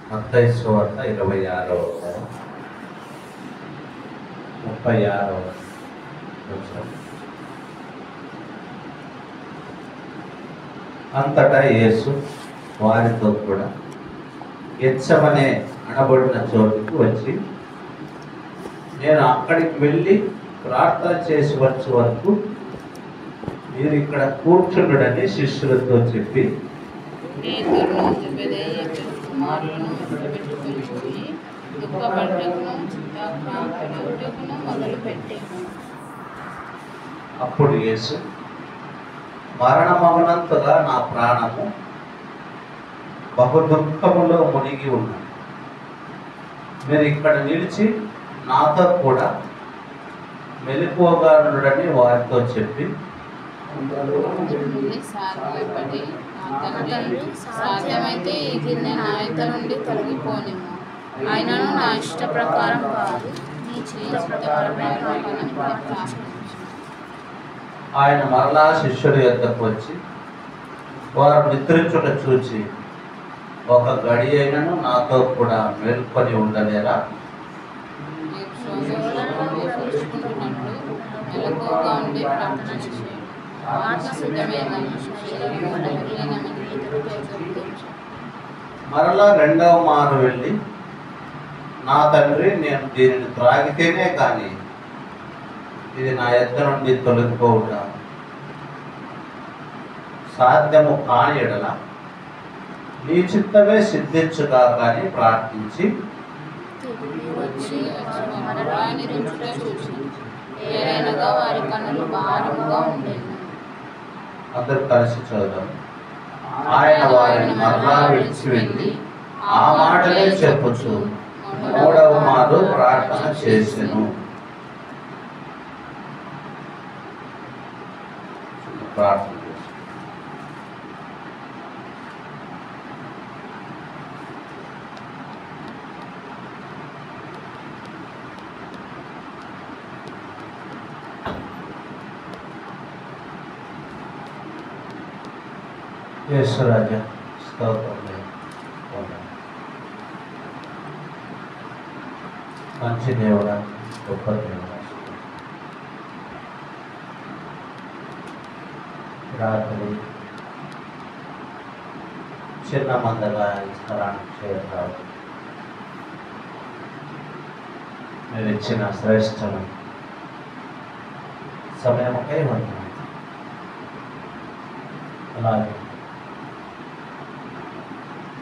మత్తయి సువార్త 26వ అధ్యాయం 36వ వచనం. అంతటా యేసు వారితో కూడా గెత్సెమనే అనబడిన చోటుకు వచ్చి, నేను అక్కడికి వెళ్ళి ప్రార్థన చేసి వచ్చే వరకు మీరు ఇక్కడ కూర్చుండడని శిష్యులతో చెప్పి అప్పుడు యేసు, మరణమవనంతగా నా ప్రాణము బహు దుఃఖములో మునిగి ఉన్నాను. మీరు ఇక్కడ నిలిచి నాతో కూడా మెలకువగా ఉండడని వారితో చెప్పి, సాధ్యమైతే ఈ గిన్నె నా యొద్ద నుండి తొలగిపోనిమ్ము, ఆయనను నా ఇష్ట ప్రకారం కాదు, నీ ఆయన మరలా శిష్యుల యొద్దకు వచ్చి వారు నిద్రించుట చూచి, ఒక గడి అయినను నాతో కూడా మేల్కొని ఉండలేరా? మరలా రెండవ మారు వెళ్ళి, నా తండ్రి, నేను దీనిని త్రాగితేనే కానీ ఇది నా యొద్ద నుండి తొలగిపోవుట సాధ్యము కాని ఎడల నీ చిత్తమే సిద్ధించుగా కానీ ప్రార్థించి అందరూ కలిసి చదువు. ఆయన వారిని మరలా విడిచి వెళ్ళి ఆ మాటలే చెప్పొచ్చు మూడవ మారు ప్రార్థన చేసెను. ప్రార్థన యేసురాజా స్తోత్రం. మంచి దేవుడా, గొప్ప దేవుడా, రాత్రి చిన్న మందగా ఈ స్థలానికి చేరుతావు. మీరు ఇచ్చిన శ్రేష్టమైన సమయమకై వందనాలు. అలాగే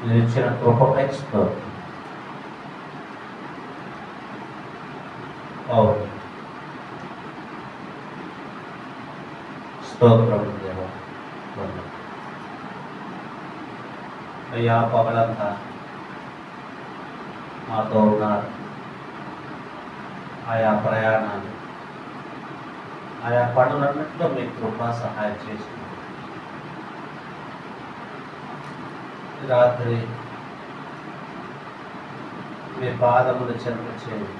మీరు ఇచ్చిన కృపపై స్తోత్రం. అవును, స్తోత్రం దేవా. అయ్యా, పగలంతా మాతో ఉన్నారు. ఆయా ప్రయాణాలు, ఆయా పనులన్నింటిలో మీ కృపా సహాయం చేసింది. రాత్రి మీ పాదములు చెంత చేయండి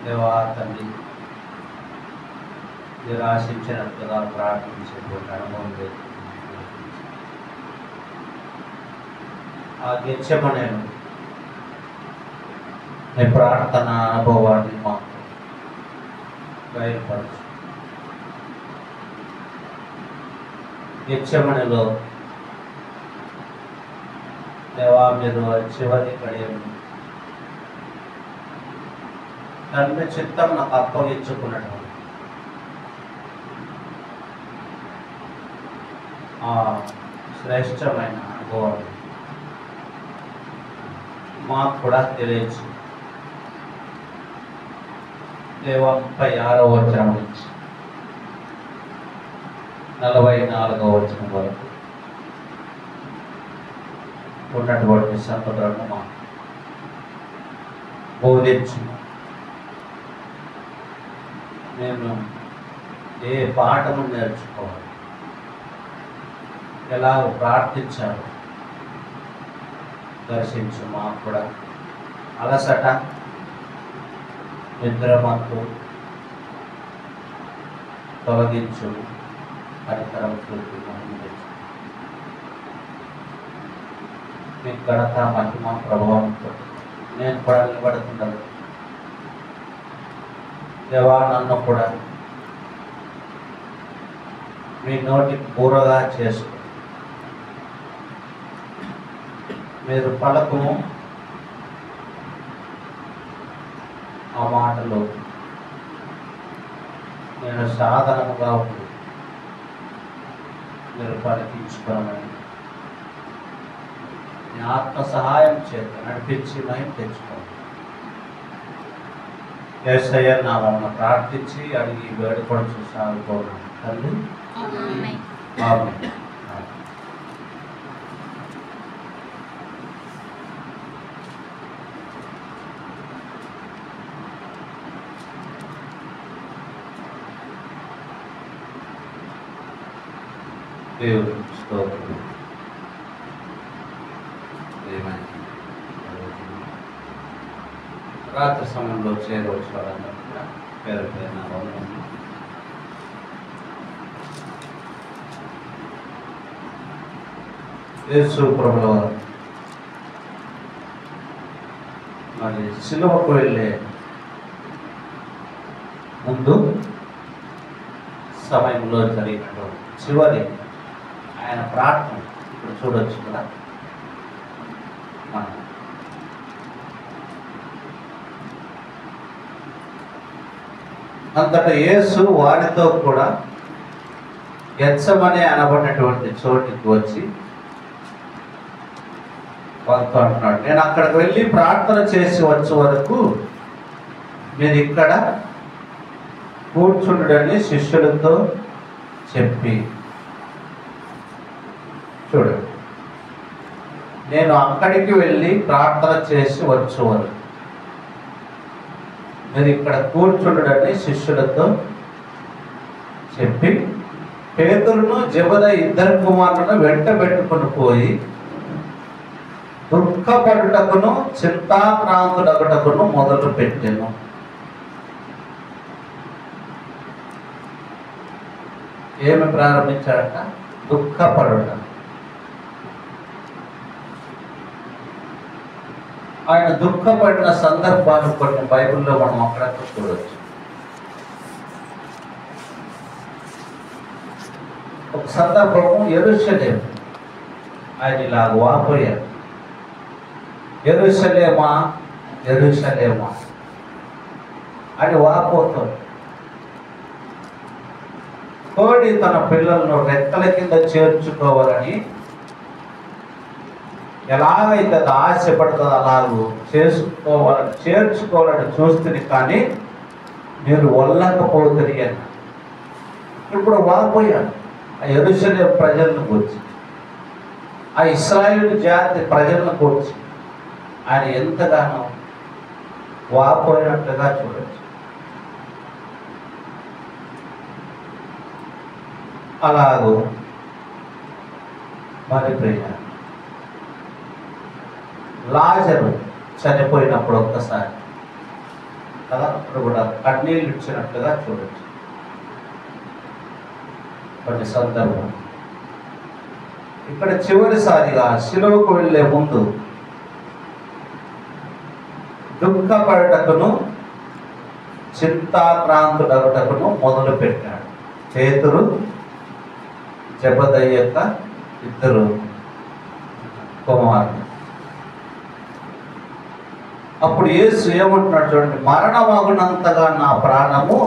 దేవా. తండ్రి, మీరు ఆశించినట్టుగా ప్రార్థించేటువంటి అనుభవం లేదు. ఆ గెత్సెమనేను మీ ప్రార్థన అనుభవాన్ని మాకు బయలుపరచు. గెత్సెమనేలో దేవా, మీరు చివరి గడియలు తండ్రి చిత్తం నాకు అప్పగించుకున్నట్టు ఆ శ్రేష్టమైన అనుభవం మాకు కూడా తెలియచ్చు. దేవా, 36వ వచనం నుంచి 44వ వచనం వరకు ఉన్నటువంటి సంపదలను మాకు బోధించు. మేము ఏ పాఠము నేర్చుకోవాలి, ఎలా ప్రార్థించాలి దర్శించు. మాకు కూడా అలసట, నిద్రమత్తు తొలగించు. కనికరం చూపి మీ ఘనత మహిమ ప్రభావంతో నేను కూడా నిలబడుతున్నాను. దేవా, నన్ను కూడా మీ నోటి పూరగా చేసుకో. మీరు పలకము ఆ మాటలు నేను సాధనముగా ఉంది మీరు పలికించుకోమని మీ ఆత్మ సహాయం చేత నడిపించి మహిమ తెచ్చుకోండి. యేసయ్య నామమున ప్రార్థించి అడిగి వేడుకొని సాగుకోవాలి తల్లి. ఆమేన్. దేవుడు స్తోత్రం. రాత్రి సమయంలో చేరవచ్చు వాళ్ళందరూ కూడా పేరు పేరున వందనములు. యేసు ప్రభువు మరి సిలువకు వెళ్ళే ముందు సమయంలో జరిగినటువంటి చివరి ఆయన ప్రార్థన ఇప్పుడు చూడొచ్చు కదా. మనం అంతటా యేసు వారితో కూడా గెత్సెమనే అనబడినటువంటి చోటికి వచ్చి వారితో అంటున్నాడు, నేను అక్కడికి వెళ్ళి ప్రార్థన చేసి వచ్చే వరకు మీరు ఇక్కడ కూర్చుండని శిష్యులతో చెప్పి. చూడండి, నేను అక్కడికి వెళ్ళి ప్రార్థన చేసి వచ్చే వరకు మీరు ఇక్కడ కూర్చుండని శిష్యులతో చెప్పి పేతురును జెబెదయి ఇద్దరు కుమారులను వెంట పెట్టుకుని పోయి దుఃఖపడుటకును చింతాక్రాంతుడగుటకును మొదలు పెట్టెను. ఏమి ప్రారంభించాడట? దుఃఖపడుట. ఆయన దుఃఖపడిన సందర్భాలు కొన్ని బైబిల్లో మనం అక్కడక్కడ చూడవచ్చు. ఒక సందర్భము యెరూషలేము, ఆయన ఇలా వాపోయారు, యెరూషలేమా యెరూషలేమా అని వాపోతాడు. కోడి తన పిల్లలను రెక్కల కింద చేర్చుకోవాలని ఎలాగైతే అది ఆశపడుతుందో అలాగూ చేర్చుకోవాలని చూస్తుంది, కానీ మీరు వల్లకపోతుంది అని ఇప్పుడు వాపోయాడు. ఆ యెరూషలేము ప్రజలను కూర్చి, ఆ ఇశ్రాయేలు జాతి ప్రజలను కూర్చి ఆయన ఎంతగానో వాపోయినట్లుగా చూడవచ్చు. అలాగూ మరి ప్రియ లాజరు చనిపోయినప్పుడు ఒక్కసారి కదా అప్పుడు కూడా కన్నీళ్ళు ఇచ్చినట్లుగా చూడవచ్చు. కొన్ని సందర్భం ఇక్కడ చివరిసారిగా శిలువకు వెళ్ళే ముందు దుఃఖపడుటకును చింతాక్రాంతుడగుటకును మొదలు పెట్టాడు. పేతురు జెబెదయి యొక్క ఇద్దరు కుమారులు. అప్పుడు యేసు ఏమంటున్నాడు చూడండి, మరణమగునంతగా నా ప్రాణము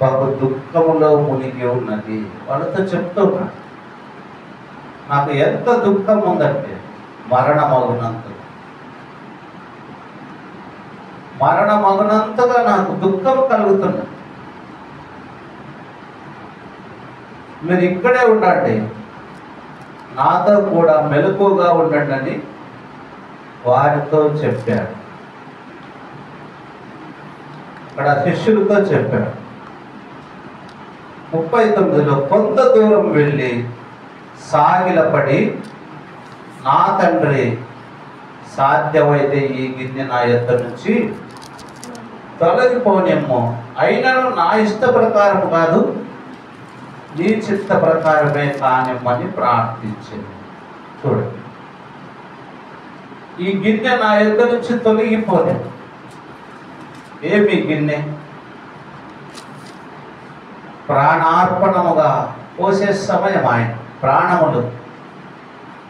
బహు దుఃఖములో మునిగి ఉన్నది. వాళ్ళతో చెప్తున్నాడు, నాకు ఎంత దుఃఖం ఉందంటే మరణమగునంతగా నాకు దుఃఖం కలుగుతున్నది. మీరు ఇక్కడే ఉండండి, నాతో కూడా మెలకువగా ఉండండి అని వారితో చెప్పాడు. అక్కడ శిష్యులతో చెప్పాడు. 39లో కొంత దూరం వెళ్ళి సాగిలపడి, నా తండ్రి సాధ్యమైతే ఈ గిన్నె నా యొద్ద నుంచి తొలగిపోనేమో, అయినను నా ఇష్ట ప్రకారం కాదు నీ చిత్త ప్రకారమే కానిమ్మని ప్రార్థించింది. చూడండి, ఈ గిన్నె నా యొద్ద నుంచి తొలగిపోలే. ఏమి గిన్నె? ప్రాణార్పణముగా పోసే సమయం, ఆయన ప్రాణములు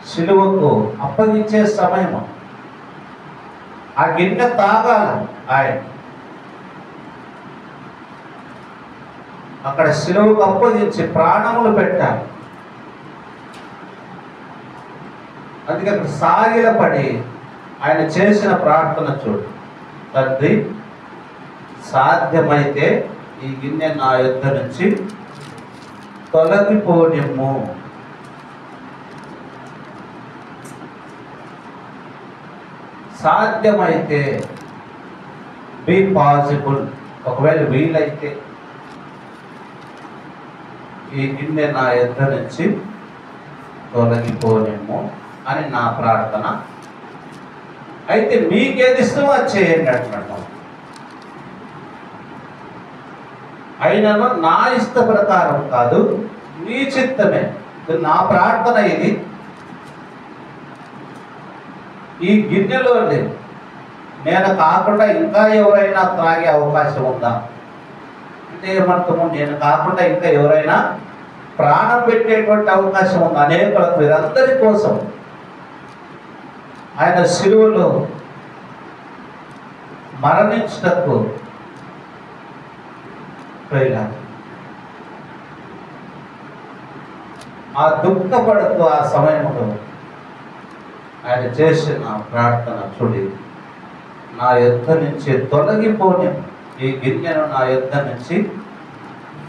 సిలువకు అప్పగించే సమయము. ఆ గిన్నె తాగాల ఆయన. అక్కడ సిలువకు అప్పగించి ప్రాణములు పెట్టాలి. అందుకే అక్కడ సాగిలపడి ఆయన చేసిన ప్రార్థన చూడు. తండ్రి, సాధ్యమైతే ఈ గిన్నె నా యొద్ద నుంచి తొలగిపోనిమ్ము. సాధ్యమైతే, బీ పాసిబుల్, ఒకవేళ వీలైతే ఈ గిన్నె నా యొద్ద నుంచి తొలగిపోనిమ్ము అని నా ప్రార్థన. అయితే మీకేది ఇష్టమో అది చేయండి అంటున్నాడు. అయినను నా ఇష్ట ప్రకారం కాదు, నీ చిత్తమే. నా ప్రార్థన ఇది. ఈ గిన్నెలో నేను కాకుండా ఇంకా ఎవరైనా త్రాగే అవకాశం ఉందా అంటే ఏమర్థము? నేను కాకుండా ఇంకా ఎవరైనా ప్రాణం పెట్టేటువంటి అవకాశం ఉందా? అనేకులకు, వీరందరి కోసం ఆయన సిలువలో మరణించుటకు ఆ దుఃఖపడుతూ ఆ సమయంలో ఆయన చేసిన ప్రార్థన చూడి, నా యొద్ద నుంచి తొలగిపోని, ఈ గిన్నెను నా యొద్ద నుంచి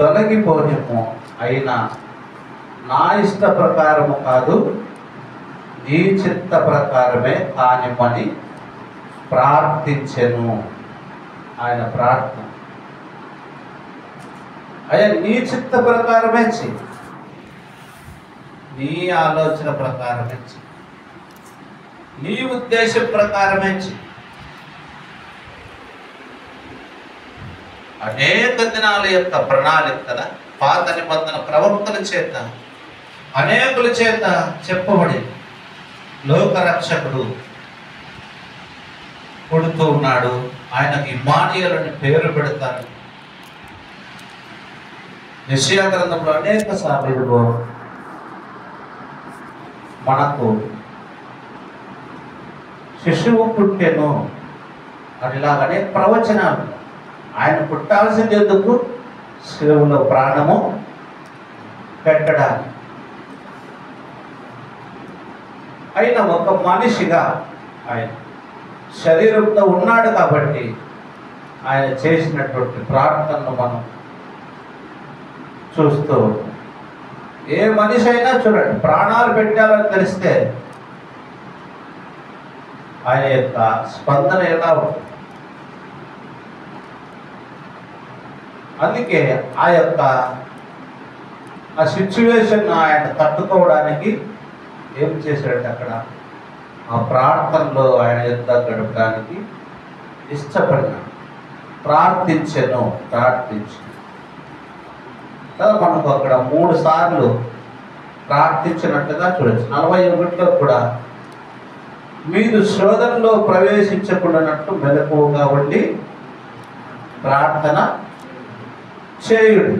తొలగిపోనిము, అయినా నా ఇష్ట ప్రకారము కాదు, నీ చిత్త ప్రకారమే కానిమని ప్రార్థించెను. ఆయన ప్రార్థన, అయ్యా నీ చిత్త ప్రకారమే చెయ్యి, నీ ఆలోచన ప్రకారమే చెయ్యి, నీ ఉద్దేశం ప్రకారమే చెయ్యి. అనేక దినాల యొక్క ప్రణాళిక కదా, పాత నిబంధన ప్రవక్తల చేత, అనేకుల చేత చెప్పబడి లోకరక్షకుడు పుడుతూ ఉన్నాడు. ఆయనకి ఇమ్మానుయేలు అని పేరు పెడతారు. యెషయా గ్రంథంలో అనేక సార్లు మనకు శిశువు పుట్టెను అట్లాగా అనేక ప్రవచనాలు. ఆయన పుట్టాల్సింది ఎందుకు? శిలువలో ప్రాణము పెట్టడానికి. అయినా ఒక మనిషిగా ఆయన శరీరంతో ఉన్నాడు కాబట్టి ఆయన చేసినటువంటి ప్రార్థనను మనం చూస్తూ ఉంటాం. ఏ మనిషి అయినా చూడండి, ప్రాణాలు పెట్టాలని తెలిస్తే ఆయన యొక్క స్పందన ఎలా ఉంటుంది. అందుకే ఆ సిచ్యువేషన్ ఆయన తట్టుకోవడానికి ఏం చేశాడంటే అక్కడ ఆ ప్రార్థనలో ఆయన యొక్క గడపడానికి ఇష్టపడినాడు. ప్రార్థించెను. మనకు అక్కడ 3 సార్లు ప్రార్థించినట్లుగా చూడొచ్చు. 41లో కూడా మీరు శోధనలో ప్రవేశించకుండానట్టు మెలకువగా ఉండి ప్రార్థన చేయుడు.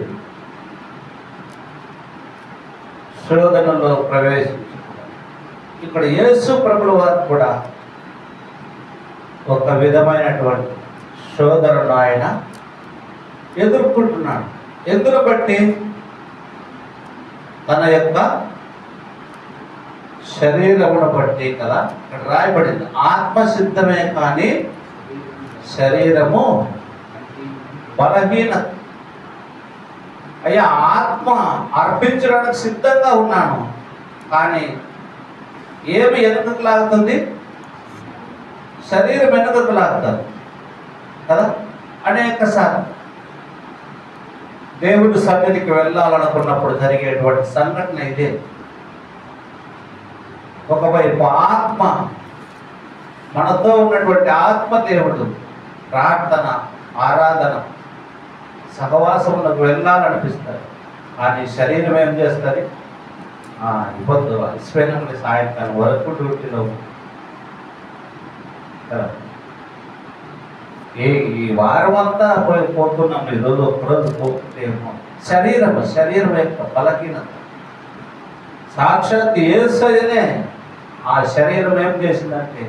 శోధనలో ప్రవేశించ, ఇక్కడ యేసు ప్రభుల వారు కూడా ఒక విధమైనటువంటి శోధనను ఆయన ఎదుర్కొంటున్నాడు. ఎందును బట్టి? తన యొక్క శరీరమును బట్టి కదా. ఇక్కడ రాయబడింది, ఆత్మ సిద్ధమే కానీ శరీరము బలహీన. అయ్యా ఆత్మ అర్పించడానికి సిద్ధంగా ఉన్నాను, కానీ ఏమి వెనుకకు లాగుతుంది? శరీరం వెనుకకు లాగుతుంది కదా. అనేక సార్లు దేవుడి సన్నిధికి వెళ్ళాలనుకున్నప్పుడు జరిగేటువంటి సంఘటన ఇదే. ఒకవైపు ఆత్మ, మనతో ఉన్నటువంటి ఆత్మ దేవుడు ప్రార్థన, ఆరాధన, సహవాసములకు వెళ్ళాలనిపిస్తారు, కానీ శరీరం ఏం చేస్తుంది? ఇబ్బంది అలసిపోయినప్పుడు సాయంకాలం వరకు డ్యూటీలో ఈ వారం అంతా పోతున్నాం, ఈరోజు ఒక్కరోజు పోతుంటేమో శరీరం యొక్క బలహీనత. సాక్షాత్ యేసయ్యనే ఆ శరీరం ఏం చేసిందంటే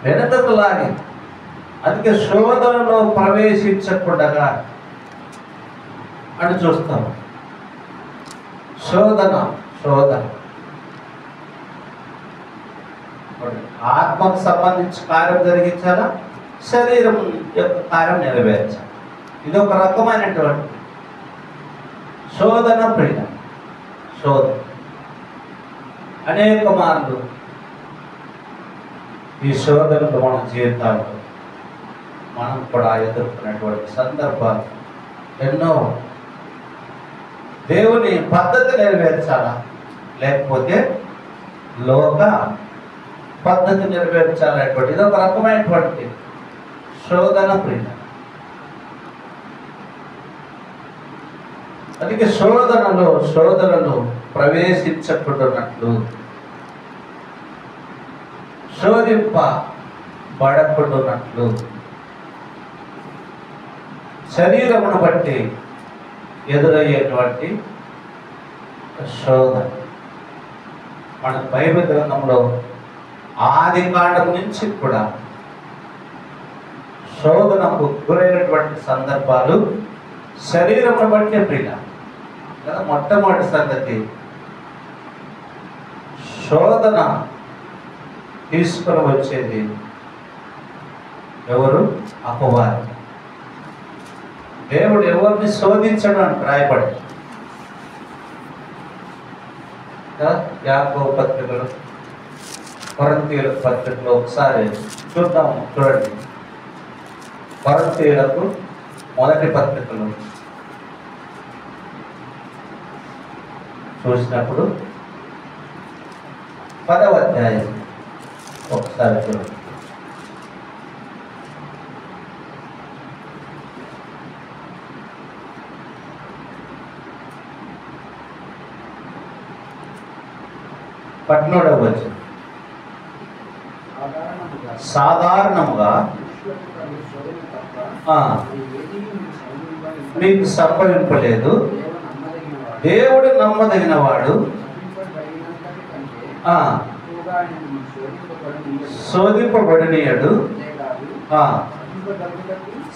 వెనుకకు లాగింది. అందుకే శోధనలో ప్రవేశించకుండా అని చూస్తాం. శోధన ఆత్మకు సంబంధించి కార్యం జరిగించాలా, శరీరం యొక్క కార్యం నెరవేర్చాలి. ఇది ఒక రకమైనటువంటి శోధన. అనేక మార్లు ఈ శోధనలు మన జీవితాల్లో మనం కూడా ఎదుర్కొన్నటువంటి సందర్భాలు ఎన్నో. దేవుని పద్ధతి నెరవేర్చాలా, లేకపోతే లోక పద్ధతి నెరవేర్చాలనేటువంటి ఇది ఒక రకమైనటువంటి శోధన ప్రియ. అందుకే శోధనలు ప్రవేశించకుండాన్నట్లు, శోధింపబడకుండాన్నట్లు శరీరమును బట్టి ఎదురయ్యేటువంటి శోధన. మన బైబిల్ గ్రంథంలో ఆది కాండం నుంచి కూడా శోధనకు గురైనటువంటి సందర్భాలు శరీరమును బట్టే ప్రియ కదా. మొట్టమొదటి సంగతి, శోధన తీసుకుని వచ్చేది ఎవరు? అపవాది. దేవుడు ఎవరిని శోధించడం అని రాయబడి యాకోబు పత్రికలు, కొరింథీయుల పత్రికలో ఒకసారి చూడండి. కొరింథీయులకు మొదటి పత్రికలు చూసినప్పుడు 10వ అధ్యాయం ఒకసారి చూడండి. పట్నోడవ వచనం. సాధారణంగా మీకు సంభవింపలేదు. దేవుడు నమ్మదగిన వాడు, శోధింపబడినయడు,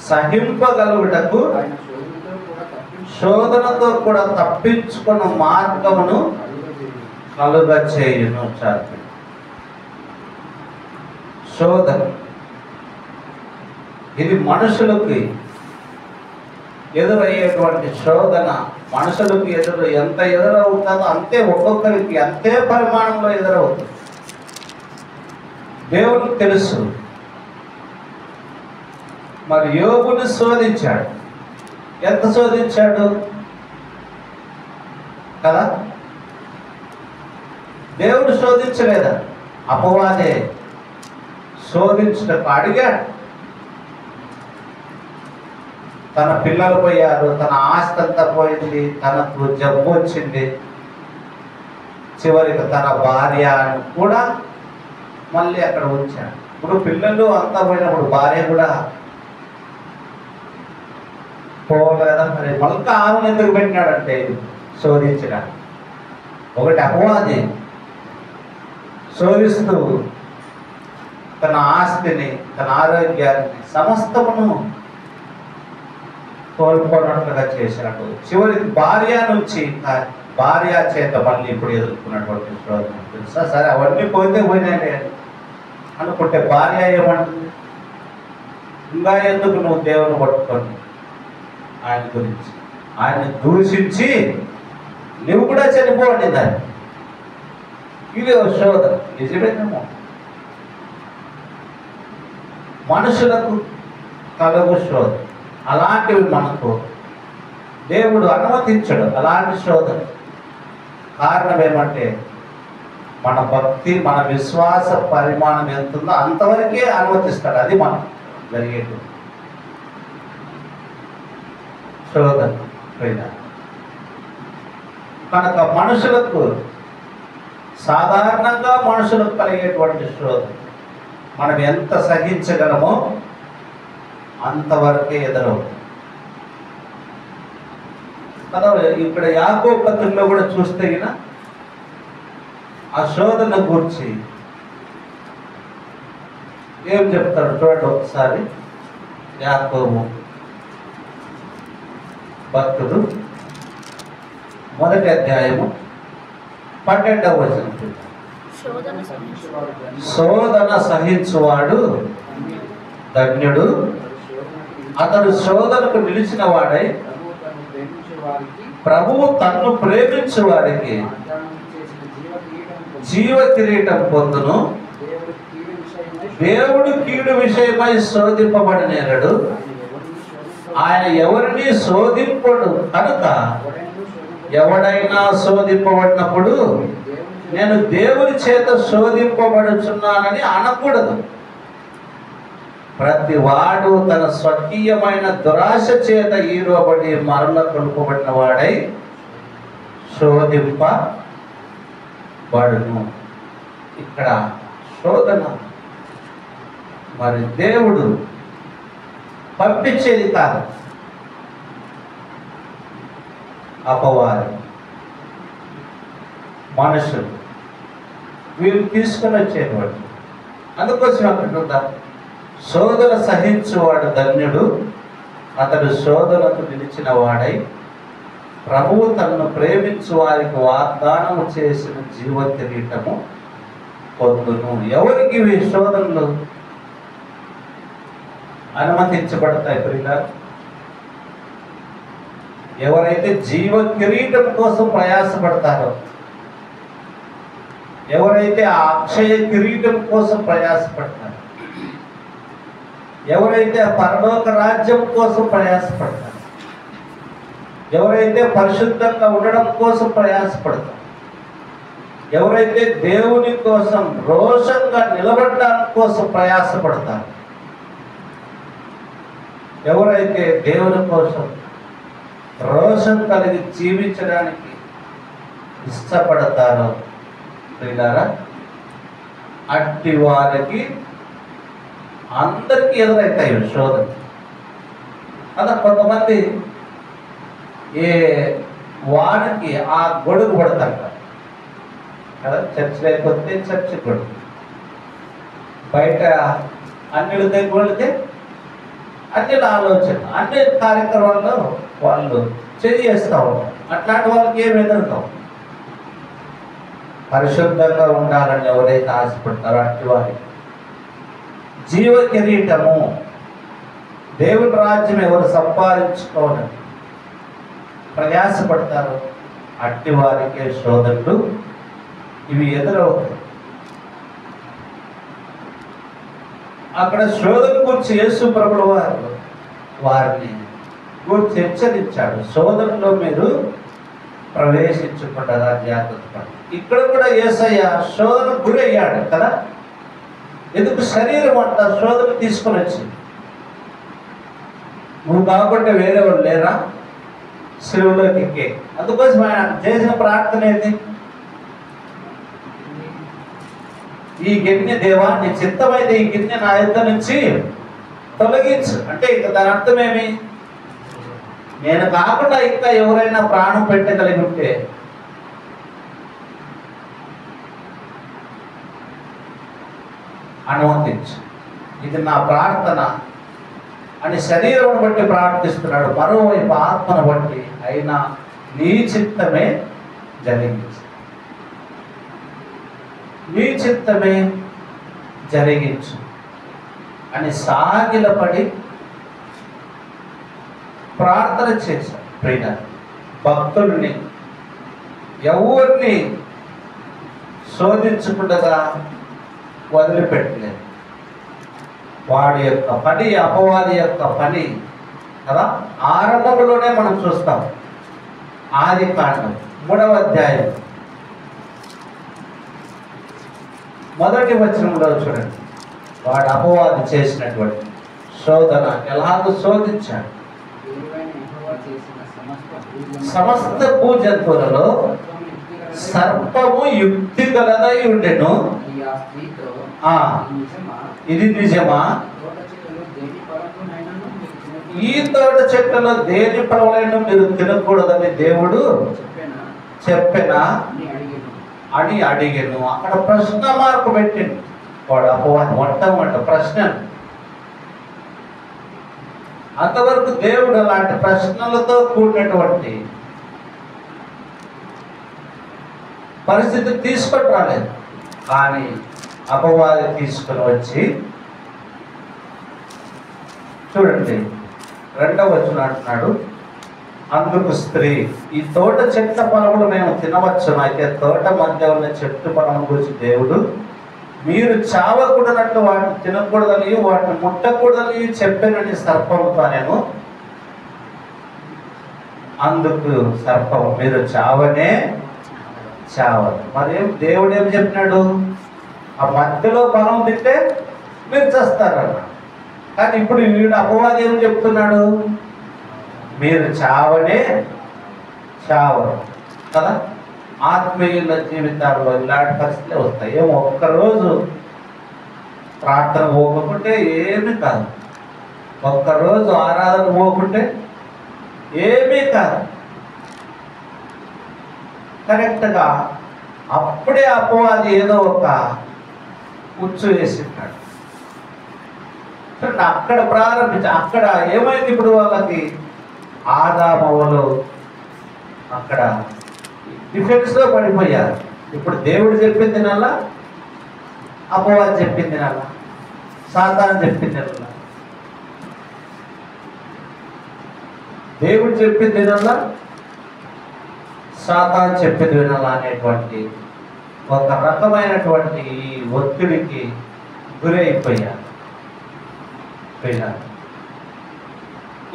సహింపగలుగుటకు శోధనతో కూడా తప్పించుకున్న మార్గమును కలుగచేయును. శోధన ఇది మనుషులకి ఎదురయ్యేటువంటి శోధన. మనుషులకు ఎంత ఎదురవుతుందో అంతే, ఒక్కొక్కరికి అంతే పరిమాణంలో ఎదురవుతుంది. దేవునికి తెలుసు. మరి యోబుని శోధించాడు. ఎంత శోధించాడు కదా? దేవుడు శోధించలేదా? అపవాదే శోధించటకు అడిగాడు. తన పిల్లలు పోయారు, తన ఆస్తి అంతా పోయింది, తనకు జబ్బు వచ్చింది, చివరికి తన భార్య కూడా మళ్ళీ అక్కడ ఉంచాడు. ఇప్పుడు పిల్లలు అంతా పోయినప్పుడు భార్య కూడా పోలేదా? మరి మళ్ళీ ఆమెను ఎందుకు పెట్టినాడంటే శోధించడానికి. ఒకటి అపవాది శోధిస్తూ తన ఆస్తిని, తన ఆరోగ్యాన్ని, సమస్తమును కోల్పోయినట్లుగా చేశాడు. చివరికి భార్య నుంచి భార్య చేత మళ్ళీ ఇప్పుడు ఎదుర్కొన్నటువంటి శోధన తెలుసా? సరే అవన్నీ పోయినాయి అనుకుంటే భార్య ఏమంటుంది? ఇంకా ఎందుకు నువ్వు దేవుని పట్టుకొని ఆయన గురించి ఆయన్ని దూషించి నువ్వు కూడా చనిపోండి దాన్ని. ఇది శోధన. నిజమేమో మనుషులకు కలుగు శోధన. అలాంటివి మనకు దేవుడు అనుమతించడు, అలాంటి శోధన. కారణం ఏమంటే మన భక్తి, మన విశ్వాస పరిమాణం ఎంతుందో అంతవరకే అనుమతిస్తాడు. అది మనం జరిగేది శోధన. కనుక మనుషులకు సాధారణంగా మనుషులకు కలిగేటువంటి శోధన మనం ఎంత సహించగలమో అంతవరకే ఎదరవు కదా. ఇక్కడ యాకోబు పత్రికలో కూడా చూస్తే గిన ఆ శోధన గురించి ఏం చెప్తాడు చూడండి ఒకసారి. యాకోబు భక్తుడు 1వ అధ్యాయము 12వ వచనం. శోధన సహించువాడు ధన్యుడు, అతడు శోధనకు నిలిచిన వాడై ప్రభువు తన్ను ప్రేమించు వారికి జీవ కిరీటం పొందును. దేవుడు కీడు విషయమై శోధింపబడినేరడు, ఆయన ఎవరిని శోధింపడు కనుక ఎవడైనా శోధింపబడినప్పుడు నేను దేవుని చేత శోధింపబడుచున్నానని అనకూడదు. ప్రతి వాడు తన స్వకీయమైన దురాశ చేత ఈరోబడి మరల కొలుపబడిన వాడై శోధింపబడును. ఇక్కడ శోధన మరి దేవుడు పంపించేది కాదు, అపవాది మనుషులు వీళ్ళు తీసుకుని వచ్చేవాడు. అందుకోసం అంటుందా శోధన సహించువాడు ధన్యుడు, అతడు శోధనకు నిలిచిన వాడై ప్రభువు తనను ప్రేమించు వారికి వాగ్దానము చేసిన జీవ కిరీటము పొందును. ఎవరికి ఈ శోధనలు అనుమతించబడతాయి ప్రియులారా? ఎవరైతే జీవ కిరీటం కోసం ప్రయాసపడతారో, ఎవరైతే ఆ అక్షయ కిరీటం కోసం ప్రయాసపడతారో, ఎవరైతే ఆ పరలోక రాజ్యం కోసం ప్రయాసపడతారో, ఎవరైతే పరిశుద్ధంగా ఉండడం కోసం ప్రయాసపడతారో, ఎవరైతే దేవుని కోసం రోషంగా నిలబడడానికి కోసం ప్రయాసపడతారో, ఎవరైతే దేవుని కోసం రోషం కలిగి జీవించడానికి ఇష్టపడతారో ప్రియులారా, అట్టి వారికి అందరికీ ఎదురవుతాయి శోధన. అలా కొంతమంది ఏ వాడికి ఆ గొడుగు పడతారు కదా, చర్చ్ లేకపోతే చర్చ్ గొడుగు, బయట అన్నిలు దగ్గరికి అన్ని ఆలోచన అన్ని కార్యక్రమాల్లో వాళ్ళు చేస్తూ ఉంటారు. అట్లాంటి వాళ్ళకి ఏమి ఎదురుతాం? పరిశుద్ధంగా ఉండాలని ఎవరైతే ఆశపడతారో అట్టి వారికి జీవ కిరీటము, దేవుని రాజ్యం ఎవరు సంపాదించుకోవాలని ప్రయాసపడతారో అట్టి వారికే శోధనలు ఇవి ఎదురవుతాయి. అక్కడ శోధన గురించి యేసు ప్రభుల వారు వారిని గురించి హెచ్చరించాడు. శోధనలో మీరు ప్రవేశించకుండా జాగ్రత్త పడి. ఇక్కడ కూడా యేసయ్య శోధన గురి అయ్యాడు కదా. ఎందుకు? శరీరం అంట శోధన తీసుకొని వచ్చింది. నువ్వు కాకుండా వేరే వాళ్ళు లేరా శిలువలోకి ఎక్కే? అందుకోసం ఆయన చేసిన ప్రార్థన ఏంటి? ఈ గిన్నె దేవా నీ చిత్తమైతే ఈ గిన్నె నా యుద్ధ నుంచి తొలగించు. అంటే ఇక దాని అర్థమేమి? నేను కాకుండా ఇంకా ఎవరైనా ప్రాణం పెట్టగలిగి ఉంటే అనుమతించు, ఇది నా ప్రార్థన అని శరీరం బట్టి ప్రార్థిస్తున్నాడు. మరోవైపు ఆత్మను బట్టి అయినా నీ చిత్తమే జరిగించు, నీ చిత్తమే జరిగించు అని సాగిలపడి ప్రార్థన చేశాడు. ప్రియ భక్తుల్ని ఎవరిని శోధించకుండా వదిలిపెట్టలేదు. వాడి యొక్క పని, అపవాది యొక్క పని కదా ఆరంభంలోనే మనం చూస్తాం. ఆదికాండం 3వ అధ్యాయం 1వ వచనంలో చూడండి, వాడు అపవాది చేసినటువంటి శోధన ఎలాగో శోధించాడు. సమస్త భూజంతువులలో సర్పము యుక్తి గలదై ఉండెను. ఇది నిజమా? ఈ తోట చెట్టులో దేని ఫలములను మీరు తినకూడదని దేవుడు చెప్పెనా అని అడిగాను. అక్కడ ప్రశ్న మార్కు పెట్టింది వాడు అపవాది. మొట్టమొదటి ప్రశ్న. అంతవరకు దేవుడు అలాంటి ప్రశ్నలతో కూడినటువంటి పరిస్థితి తీసుకొని రాలేదు. కానీ అపవాది తీసుకొని వచ్చి, చూడండి 2వ వచనం అంటున్నాడు, అందుకు స్త్రీ, ఈ తోట చెట్ల ఫలములు మేము తినవచ్చును, అయితే తోట మధ్య ఉన్న చెట్టు ఫలముల గురించి దేవుడు మీరు చావకూడనట్లు వాటిని తినకూడదని వాటిని ముట్టకూడదని చెప్పానని సర్పముతో నేను. అందుకు సర్పము, మీరు చావనే చావదు. మరేం దేవుడు ఏం చెప్పినాడు? ఆ మధ్యలో ఫలం తింటే మీరు చేస్తారన్న. కానీ ఇప్పుడు వీడు అపవాది ఏం చెప్తున్నాడు? మీరు చావనే చావరు కదా. ఆత్మీయుల జీవితాల్లో ఇలాంటి పరిస్థితులే వస్తాయి. ఏమో ఒక్కరోజు ప్రార్థన పోకుంటే ఏమీ కాదు, ఒక్కరోజు ఆరాధన పోకుంటే ఏమీ కాదు. కరెక్ట్గా అప్పుడే అపవాది ఏదో ఒక ఉచ్చు వేసిన్నాడు. అక్కడ ప్రారంభించి అక్కడ ఏమైంది? ఇప్పుడు వాళ్ళకి ఆదామవులు అక్కడ డిఫెన్స్లో పడిపోయారు. ఇప్పుడు దేవుడు చెప్పింది నల్లా, అపవాది చెప్పింది నల్లా, సాతాను చెప్పింది నల్లా. దేవుడు చెప్పింది వినాలా, సాతాను చెప్పింది వినాలా అనేటువంటి ఒక రకమైనటువంటి ఒత్తిడికి గురైపోయారు.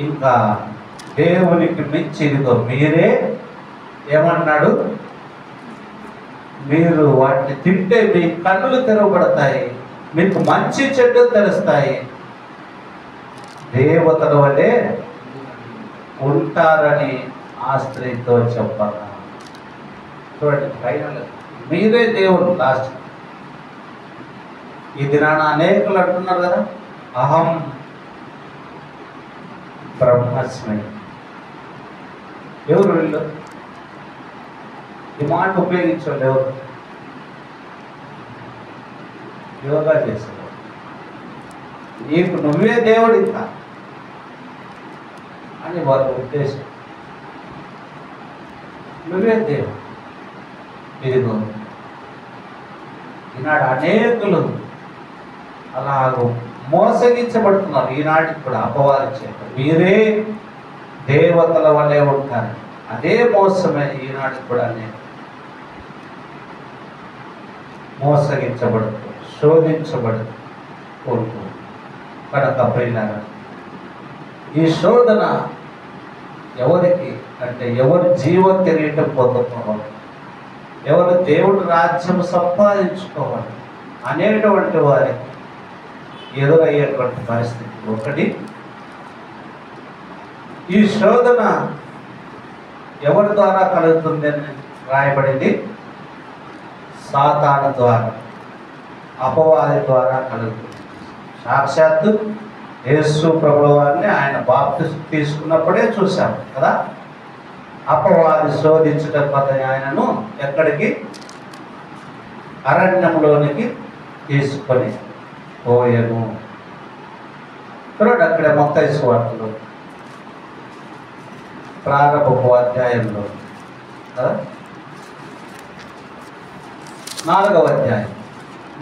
ఇంకా దేవునికి మించి ఇదిగో మీరే ఏమన్నాడు? మీరు వాటిని తింటే మీ కన్నులు తెరవబడతాయి, మీకు మంచి చెడ్డ తెలుస్తాయి, దేవతల వలె ఉంటారని ఆ స్త్రీతో చెప్పాలి. చూడండి, ఫైనల్ మీరే దేవుడు. లాస్ట్ ఈ దినాన అనేకులు అంటున్నారు కదా, అహం బ్రహ్మస్మి. ఎవరు వీళ్ళు? ఈ మాట ఉపయోగించాలి ఎవరు? యోగా చేసేవారు. నీకు నువ్వే దేవుడు ఇంకా అని వాళ్ళ ఉద్దేశం. నువ్వే దేవుడు. ఇదిగో ఈనాడు అనేకులు అలాగూ మోసగించబడుతున్నారు. ఈనాటికి కూడా అపవాది చేత మీరే దేవతల వలె ఉంటారు. అదే మోసమే ఈనాటికి కూడా మోసగించబడుతూ శోధించబడుతూ ఉంటుంది. కనుక ప్రియులారా, ఈ శోధన ఎవరికి అంటే ఎవరు జీవం తెలియటం పొందుకోవాలి, ఎవరు దేవుడు రాజ్యం సంపాదించుకోవాలి అనేటువంటి వారికి ఎదురయ్యేటువంటి పరిస్థితి ఒకటి. ఈ శోధన ఎవరి ద్వారా కలుగుతుంది అని రాయబడింది? సాతాను ద్వారా, అపవాది ద్వారా కలుగుతుంది. సాక్షాత్తు యేసు ప్రభువు వారిని ఆయన బాప్తిసం తీసుకున్నప్పుడే చూశాం కదా. అపవాది శోధించడం వల్ల ఆయనను ఎక్కడికి? అరణ్యంలోనికి తీసుకొని పోయెను. చూడండి, అక్కడ మత్తయి సువార్తలో ప్రారంభపు అధ్యాయంలో కదా, 4వ అధ్యాయం,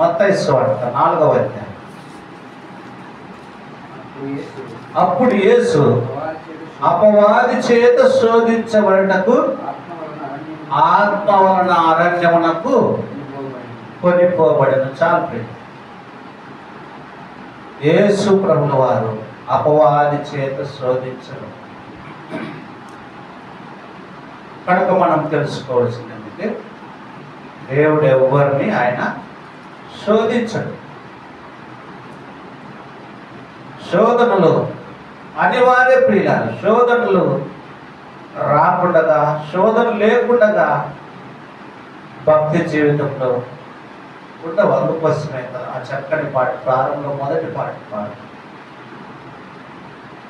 మత్తయి సువార్త 4వ అధ్యాయం. అప్పుడు యేసు అపవాది చేత శోధించబడటకు ఆత్మ వలన అరణ్యమునకు కొనిపోబడిన. చాలు, యేసు ప్రభుల వారు అపవాది చేత శోధించడం. కనుక మనం తెలుసుకోవాల్సింది ఏంటంటే, దేవుడు ఎవరిని ఆయన శోధించడు. శోధనలు అనివార్య ప్రియులారు. శోధనలు రాకుండా, శోధన లేకుండా భక్తి జీవితంలో ఉండవు. అందుకోసమే కదా ఆ చక్కని పాట ప్రారంభంలో మొదటి పాట పాడు.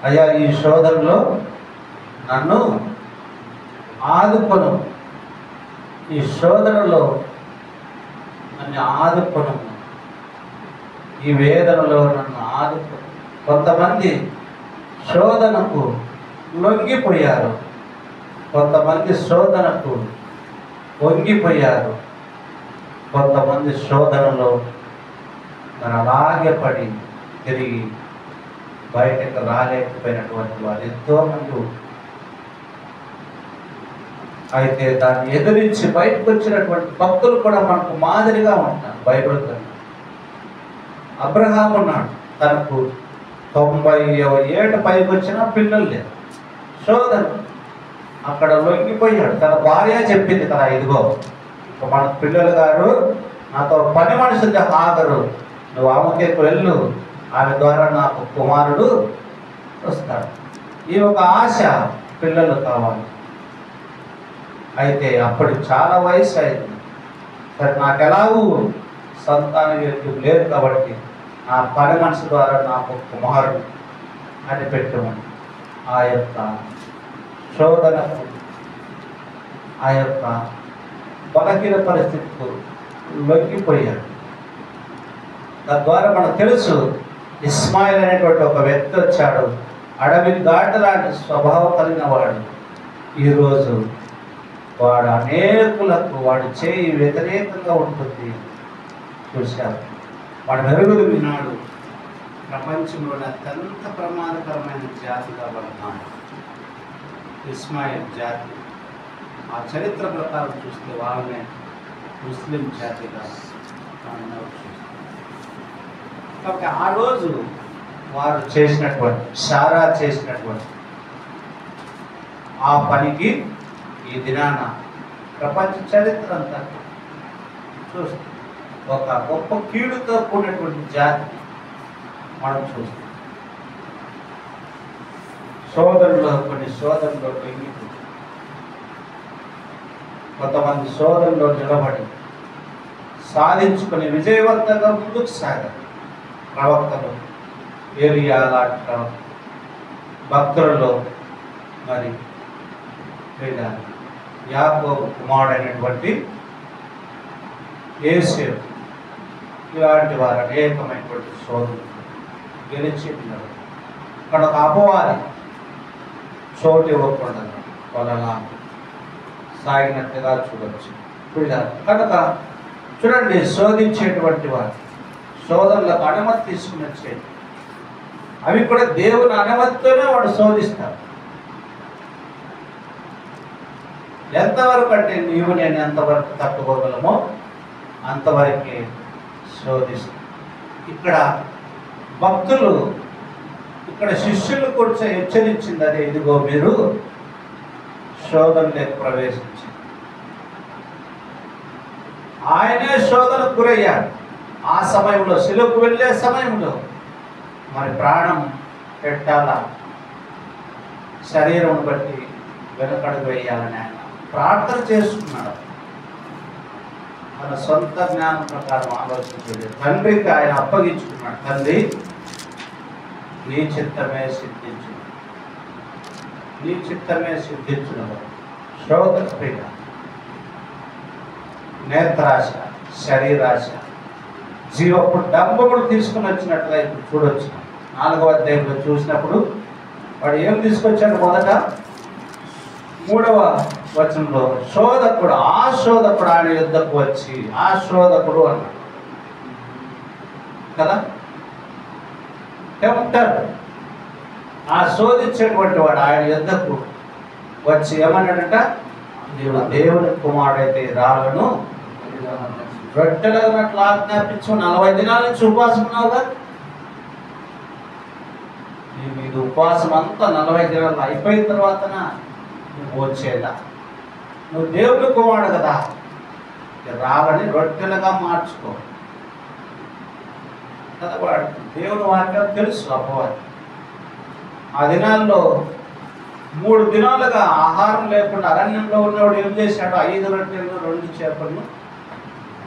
అయ్యా ఈ శోధనలో నన్ను ఆదుకొను, ఈ శోధనలో నన్ను ఆదుకొను, ఈ వేదనలో నన్ను ఆదుకొను. కొంతమంది శోధనకు లొంగిపోయారు, కొంతమంది శోధనకు వంగిపోయారు, కొంతమంది శోధనలో మరి అలాగే పడి తిరిగి బయటకు రాలేకపోయినటువంటి వారు ఎంతోమంది. అయితే దాన్ని ఎదిరించి బయటకు వచ్చినటువంటి భక్తులు కూడా మనకు మాదిరిగా ఉంటారు. బైబిల్ అబ్రహాము ఉన్నాడు, తనకు 90 ఏళ్ళు పైకి వచ్చినా పిల్లలు లేరు, శోధన. అక్కడ లొంగిపోయాడు. తన భార్య చెప్పింది కదా, ఇదిగో మన పిల్లలు గారు నాతో పని మనుషులు ఆగరు, నువ్వు ఆమెకేకు వెళ్ళు, ఆమె ద్వారా నాకు కుమారుడు వస్తాడు. ఈ ఒక ఆశ, పిల్లలు కావాలి. అయితే అప్పుడు చాలా వయసు అయింది. సరే నాకు ఎలాగూ సంతానం లేదు కాబట్టి నా పని మనిషి ద్వారా నాకు కుమారుడు అని పెట్టమని ఆ యొక్క శోధనకు, ఆ యొక్క బలహీన పరిస్థితికి లొంగిపోయాడు. తద్వారా మనకు తెలుసు, ఇస్మాయిల్ అనేటువంటి ఒక వ్యక్తి వచ్చాడు, అడవి ఘాటు లాంటి స్వభావం కలిగిన వాడు. ఈరోజు వాడు అనేకులకు వాడు చేయి వ్యతిరేకంగా ఉంటుంది. చూశారు, వాడు మెరుగులు వినాడు. ప్రపంచంలోని అత్యంత ప్రమాదకరమైన జాతిగా పడుతున్నాడు ఇస్మాయిల్ జాతి. ఆ చరిత్ర ప్రకారం చూస్తే వాళ్ళనే ముస్లిం జాతిగా కాబట్టి ఆ రోజు వారు చేసినటువంటి, సారా చేసినటువంటి ఆ పనికి ఈ దినాన ప్రపంచ చరిత్ర అంతా చూస్తాం. ఒక గొప్ప కీడుతో కూడినటువంటి జాతి మనం చూస్తాం. సోదరులు కొన్ని సోదరులు కొంతమంది సోదరులు నిలబడి సాధించుకొని విజయవంతంగా ముందుకు సాగారు. ప్రవక్తలు, ఏలియా లాంటి ప్రవక్త, భక్తులలో మరి యాకోబు కుమారుడైనటువంటి యోసేపు, ఇలాంటి వారు అనేకమైనటువంటి సోదరులు గెలిచి ఉన్నారు. అక్కడ ఒక అపవాది చోటు ఇవ్వకుండా వాళ్ళలా సాగినట్టుగా చూడవచ్చు. కనుక చూడండి, శోధించేటువంటి వారు శోధనలకు అనుమతి తీసుకుని వచ్చేది, అవి కూడా దేవుని అనుమతితోనే వాడు శోధిస్తాడు. ఎంతవరకు అంటే నీవు నేను ఎంతవరకు తట్టుకోగలమో అంతవరకే శోధిస్తాం. ఇక్కడ భక్తులు, ఇక్కడ శిష్యులు కూడా హెచ్చరించింది అదే, ఇదిగో మీరు శోధనలోకి ప్రవేశించి. ఆయనే శోధనకు గురయ్యాడు. ఆ సమయంలో, శిలువకు వెళ్ళే సమయంలో మరి ప్రాణం పెట్టాలా, శరీరం బట్టి వెనకడుగు వేయాలని ఆయన ప్రార్థన చేసుకున్నాడు. మన సొంత జ్ఞానం ప్రకారం ఆలోచించలేదు. తండ్రికి ఆయన అప్పగించుకున్నాడు, తండ్రి నీ చిత్తమే సిద్ధించు, నీ చిత్తమే సిద్ధించును. శోధన ప్రియ, నేత్రాశ, శరీరాశ, జీవపు డంబములు తీసుకుని వచ్చినట్లుగా ఇప్పుడు చూడొచ్చు. 4వ అధ్యాయంలో చూసినప్పుడు వాడు ఏం తీసుకొచ్చాడు? మొదట 3వ వచనంలో శోధకుడు, ఆ శోధకుడు ఆయన యుద్ధకు వచ్చి, ఆ శోధకుడు అన్నాడు కదా, టెంప్టర్, ఆ శోధించేటువంటి వాడు ఆయన యుద్ధకు వచ్చి ఏమన్నాడంట? నీవు దేవుని కుమారుడైతే రాళ్ళను రొట్టెలన్నట్లు ఆజ్ఞాపించు. 40 దినాల నుంచి ఉపవాసం ఉన్నావుగా, ఇది ఉపవాసం అంతా 40 దినాలు అయిపోయిన తర్వాతన నువ్వు వచ్చేదా? నువ్వు దేవుని కుమారుడు కదా, రాళ్ళని రొట్టెలుగా మార్చుకో కదా. వాడు దేవుని వాక్యం తెలుసు అపవాది. ఆ దినాల్లో 3 దినాలుగా ఆహారం లేకుండా అరణ్యంలో ఉన్నవాడు ఏం చేశాడు? 5 రొట్టెలు 2 చేపలను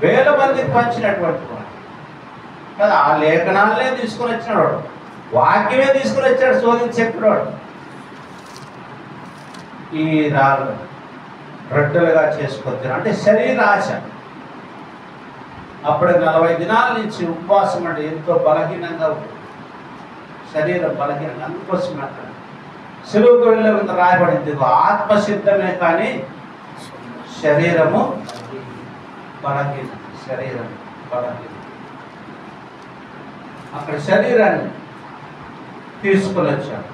వేల మందికి పంచినటువంటి వాడు కదా. ఆ లేఖనాలనే తీసుకుని వచ్చినాడు, వాక్యమే తీసుకుని వచ్చాడు శోధించి చెప్పినాడు. ఈ రాళ్ళు రొట్టెలుగా చేసుకొచ్చారు అంటే శరీరాశ. అప్పుడు 40 దినాల నుంచి ఉపవాసం అంటే ఎంతో బలహీనంగా ఉంటుంది, శరీరం బలహీనంగా. అందుకోసం అక్కడ సిలువకు వెళ్ళే ముందు రాయబడింది, ఆత్మసిద్ధమే కానీ శరీరము బలహీనం. శరీరం బలహీనం. అక్కడ శరీరాన్ని తీసుకొని వచ్చాడు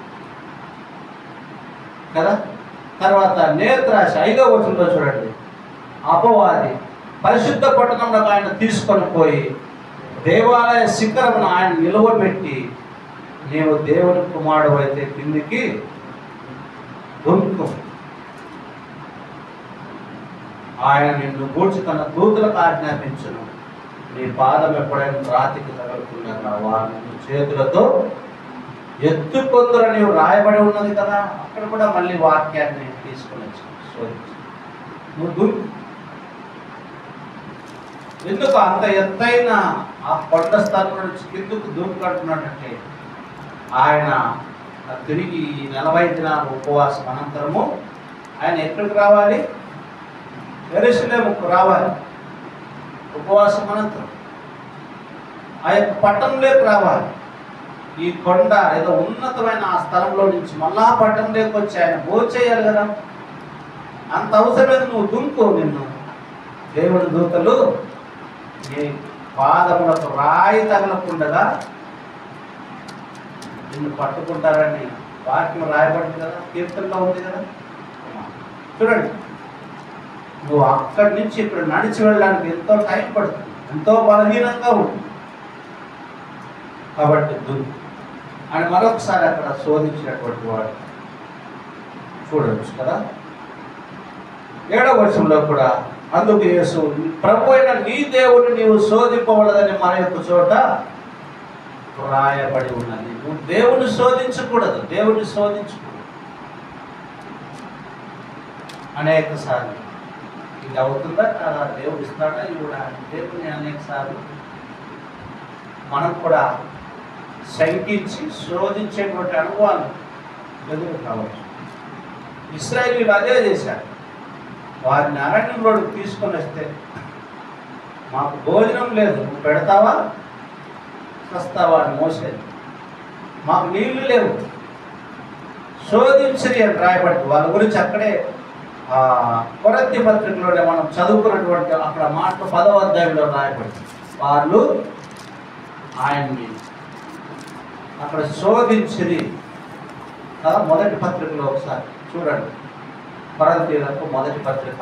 కదా. తర్వాత నేత్రాశ 5వ వచనంలో చూడండి, అపవాది పరిశుద్ధ పట్టణంలో ఆయన తీసుకొని పోయి దేవాలయ శిఖరమును ఆయన నిలువబెట్టి, నీవు దేవుని కుమారుడు అయితే కిందికి దుంకు, ఆయన నిన్ను గూర్చి తన దూతలకు ఆజ్ఞాపించును, నీ పాదం ఎప్పుడైనా రాతికి తగలకుండా వారిని చేతులతో ఎత్తుకొందరని రాయబడి ఉన్నది కదా. అక్కడ కూడా మళ్ళీ వాక్యాన్ని తీసుకొని వచ్చాను శోధించి, నువ్వు దుంకు. ఎందుకు అంత ఎత్తైన ఆ కొండ స్థలం నుంచి కిందకు దూకంటున్నాడంటే, ఆయన తిరిగి 40 దినాల ఉపవాసం అనంతరము ఆయన ఎక్కడికి రావాలి? యెరూషలేముకు రావాలి. ఉపవాసం అనంతరం ఆ యొక్క పట్టణంలోకి రావాలి. ఈ కొండ ఏదో ఉన్నతమైన ఆ స్థలంలో నుంచి మళ్ళా పట్టణంలోకి వచ్చి ఆయన భోజేయాలి కదా. అంత అవసరమైన నువ్వు దుంకు, నిన్ను దేవుని దూతలు నీ పాదములకు రాయి తగలకుండగా నిన్ను పట్టుకుంటారని వాక్యం రాయబడింది కదా, కీర్తనలో ఉంది కదా. చూడండి, నువ్వు అక్కడి నుంచి ఇక్కడ నడిచి వెళ్ళడానికి ఎంతో టైం పడుతుంది, ఎంతో బలహీనంగా ఉంటుంది. కాబట్టి దుంకు అని మరొకసారి అక్కడ శోధించినటువంటి వాడు చూడవచ్చు కదా. 7వ వచనంలో కూడా, అందుకు యేసు, ప్రభు అయిన నీ దేవుని నీవు శోధింపవలదని మన యొక్క చోట రాయబడి ఉన్నది. నువ్వు దేవుని శోధించకూడదు, దేవుని శోధించకూడదు. అనేక సార్లు ఇది అవుతుందా కాదా, దేవుడు ఇస్తాడా ఇవ్వడా, దేవుని అనేక సార్లు మనం కూడా శంకించి శోధించేటువంటి అనుభవాలు ఎదురు కావచ్చు. ఇశ్రాయేలీయులు అదే చేశారు. వారిని అరణ్యంలోకి తీసుకొని వస్తే, మాకు భోజనం లేదు, నువ్వు పెడతావా వస్తావా అని మోసేది, మాకు నీళ్లు లేవు, శోధించని అని రాయబడింది. వాళ్ళ గురించి అక్కడే కొరింథీ పత్రికలోనే మనం చదువుకున్నటువంటి అక్కడ మాట 10వ అధ్యాయంలో రాయబడింది. వాళ్ళు ఆయన్ని అక్కడ శోధించిరి కదా. మొదటి పత్రికలో ఒకసారి చూడండి, కొరింథీయులకు మొదటి పత్రిక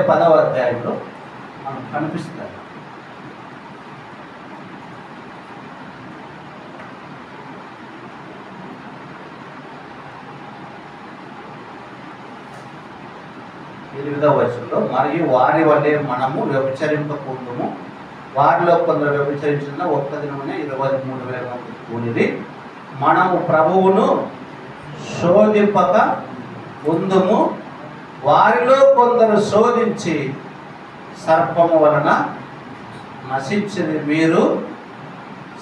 10వ అధ్యాయంలో మనకు కనిపిస్తారు. వచనంలో, మరియు వారి వల్లే మనము వ్యభిచరింపకుందుము, వారిలో కొందరు వ్యభిచరించిన ఒక్క దినమునే 23,000 మంది కూలిది. మనము ప్రభువును శోధింపక ఉందుము, వారిలో కొందరు శోధించి సర్పము వలన నశించింది, మీరు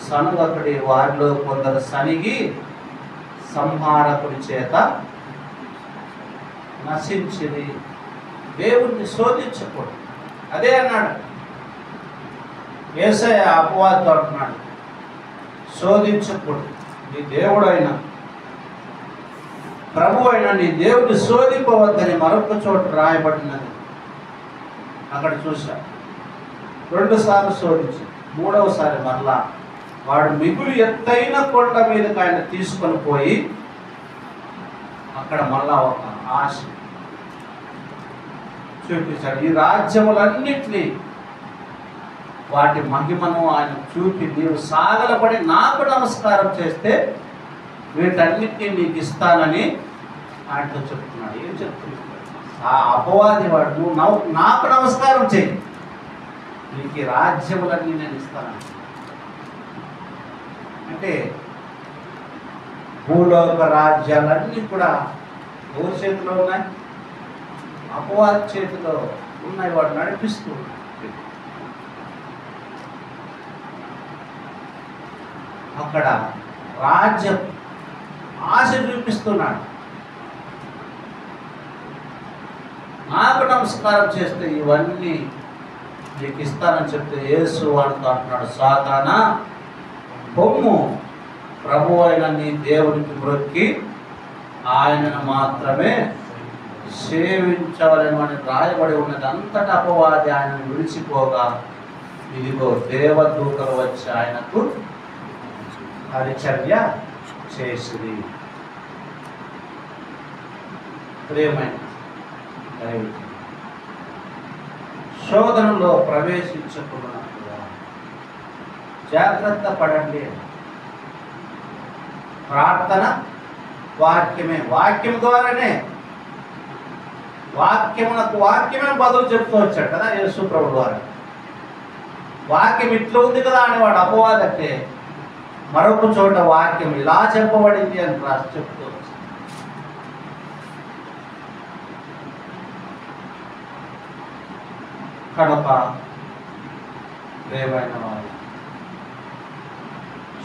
సనుగకుడి, వారిలో కొందరు సనిగి సంహారకుడి చేత నశించింది. దేవుణ్ణి శోధించకూడదు. అదే అన్నాడు యేసయ్య అపవాదితో అంటున్నాడు, శోధించకూడదు. నీ దేవుడైన ప్రభు అయిన నీ దేవుని శోధింపవద్దని మరొక చోట రాయబడినది. అక్కడ చూశా 2 సార్లు శోధించి 3వసారి మరలా వాడు మిగులు ఎత్తైన కొండ మీదకి ఆయన తీసుకొని పోయి అక్కడ మళ్ళా ఒక ఆశ చూపించాడు. ఈ రాజ్యములన్నిటినీ వాటి మహిమను ఆయన చూపి, నీవు సాగలపడి నాకు నమస్కారం చేస్తే వీటన్నిటినీ నీకు ఇస్తానని ఆయనతో చెప్తున్నాడు. ఏం చెప్తున్నాడు? ఆ అపవాది వాడు, నువ్వు నాకు నమస్కారం చేయి, నీకు ఈ రాజ్యములన్నీ నేను ఇస్తాను. అంటే భూలోక రాజ్యాలన్నీ కూడా ఎవరి చేతిలో ఉన్నాయి? అపవాది చేతిలో ఉన్నాయి. వాడు నడిపిస్తూ ఉన్నాడు. అక్కడ రాజ్యం ఆశ చూపిస్తున్నాడు. నాకు నమస్కారం చేస్తే ఇవన్నీ నీకు ఇస్తానని చెప్తే యేసు వాడుతూ అంటున్నాడు, సాతానా పొమ్ము, ప్రభు అయిన నీ దేవునికి మొక్కి ఆయనను మాత్రమే సేవించవలెనని రాయబడి ఉన్నది. అంతటా అపవాది ఆయనను విడిచిపోగా ఇదిగో దేవదూతలు వచ్చి ఆయనకు పరిచర్య చేసింది. ప్రియమైన శోధనలో ప్రవేశించకున్నట్లుగా జాగ్రత్త పడండి. ప్రార్థన వాక్యమే, వాక్యం ద్వారానే వాక్యమే బదులు చెప్తూ వచ్చాడు కదా యేసు ప్రభు ద్వారా. వాక్యం ఇట్లా ఉంది కదా అనేవాడు అపవాదంటే, మరొక చోట వాక్యం ఇలా చెప్పబడింది అని రాసి చెప్తూ వచ్చాడు. కనుక ప్రియమైన వారు,